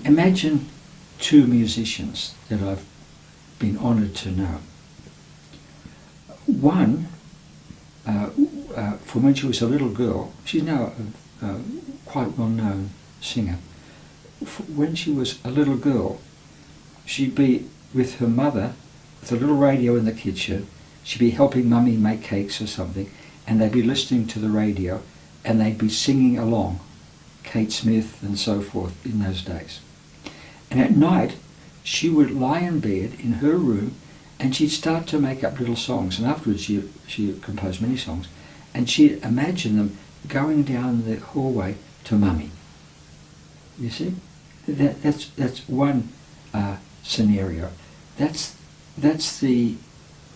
imagine two musicians that I've been honoured to know. One, from when she was a little girl, she's now a quite well-known singer. When she was a little girl, she'd be with her mother, with a little radio in the kitchen. She'd be helping Mummy make cakes or something, and they'd be listening to the radio, and they'd be singing along, Kate Smith and so forth in those days. And at night, she would lie in bed in her room, and she'd start to make up little songs. And afterwards, she composed many songs, and she'd imagine them going down the hallway to Mummy. You see, that's one scenario. That's the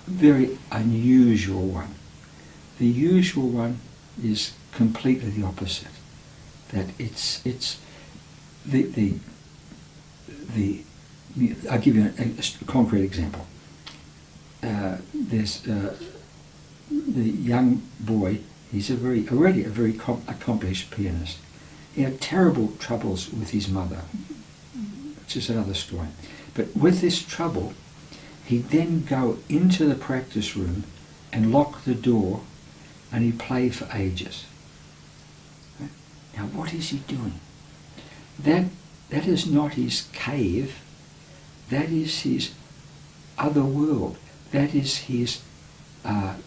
very unusual one. The usual one is completely the opposite. That it's the I'll give you a concrete example. There's the young boy. He's already a very accomplished pianist. He had terrible troubles with his mother, which is another story. But with this trouble, he'd then go into the practice room and lock the door, and he'd play for ages. Now, what is he doing? That is not his cave. That is his other world. That is his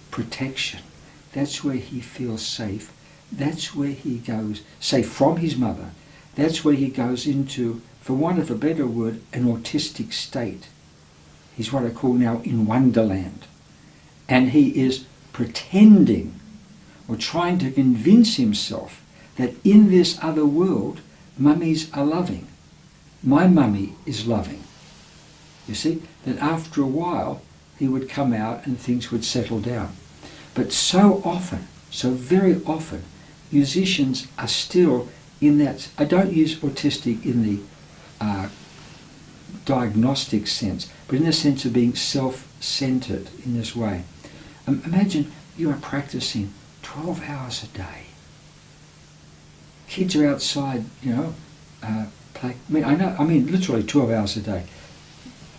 protection. That's where he feels safe. That's where he goes, safe from his mother. That's where he goes into, for want of a better word, an autistic state. He's what I call now in Wonderland. And he is pretending or trying to convince himself that in this other world, mummies are loving. My mummy is loving. You see, that after a while, he would come out and things would settle down. But so often, so very often, musicians are still in that. I don't use autistic in the diagnostic sense, but in the sense of being self-centered in this way. Imagine you are practicing 12 hours a day. Kids are outside, play. I mean, literally 12 hours a day.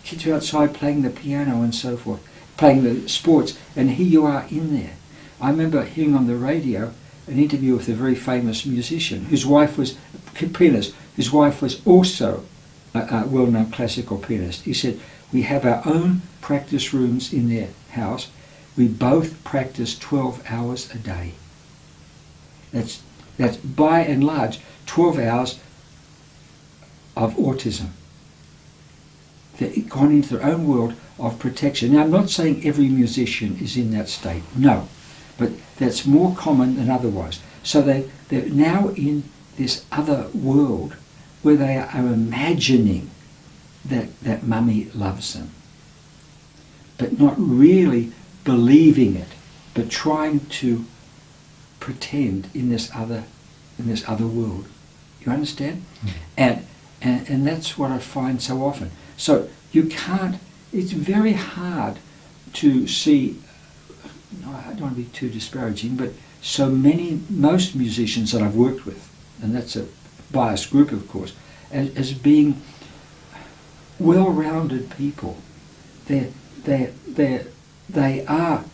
Kids are outside playing the piano and so forth, playing the sports, and here you are in there. I remember hearing on the radio an interview with a very famous musician whose wife was a pianist, whose wife was also a well-known classical pianist. He said, we have our own practice rooms in their house. We both practice 12 hours a day. That's by and large 12 hours of autism. They've gone into their own world of protection. Now, I'm not saying every musician is in that state, no, but that's more common than otherwise. So they're now in this other world where they are imagining that mummy loves them, but not really believing it, but trying to pretend in this other world. You understand? Mm. And that's what I find so often. So you can't. It's very hard to see. I don't want to be too disparaging, but most musicians that I've worked with, and that's a biased group, of course, as being well-rounded people. They are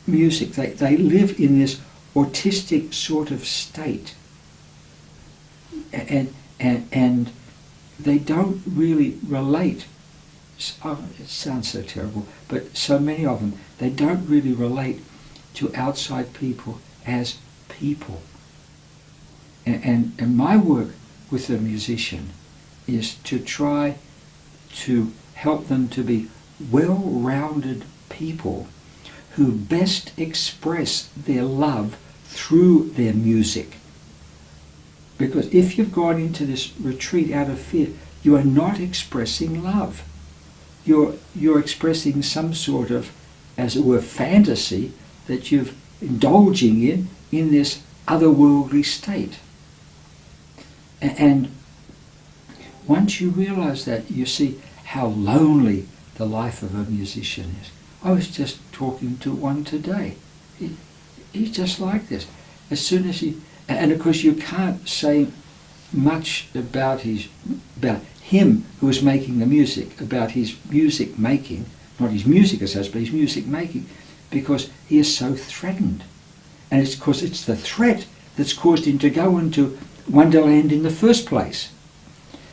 music. They live in this autistic sort of state, and they don't really relate. Oh, it sounds so terrible, but so many of them, they don't really relate to outside people as people. And my work with a musician is to try to help them to be well-rounded people who best express their love through their music. Because if you've gone into this retreat out of fear, you are not expressing love. You're expressing some sort of, as it were, fantasy that you're indulging in this otherworldly state. And once you realize that, you see how lonely the life of a musician is. I was just talking to one today. He's just like this. As soon as and of course you can't say much about him who is making the music about his music making, not his music as such, but his music making, because he is so threatened. And it's because it's the threat that's caused him to go into Wonderland in the first place.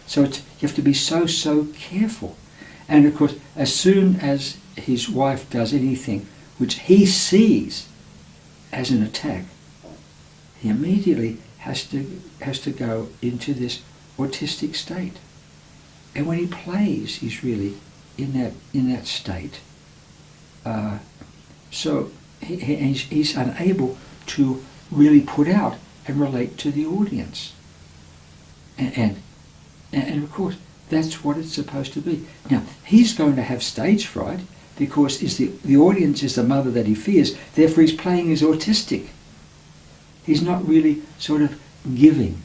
So you have to be so careful. And of course, as soon as his wife does anything which he sees as an attack, he immediately has to go into this autistic state. And when he plays, he's really in that state. So he's unable to really put out and relate to the audience. And of course, that's what it's supposed to be. Now, he's going to have stage fright because the audience is the mother that he fears, therefore he's playing as autistic. He's not really sort of giving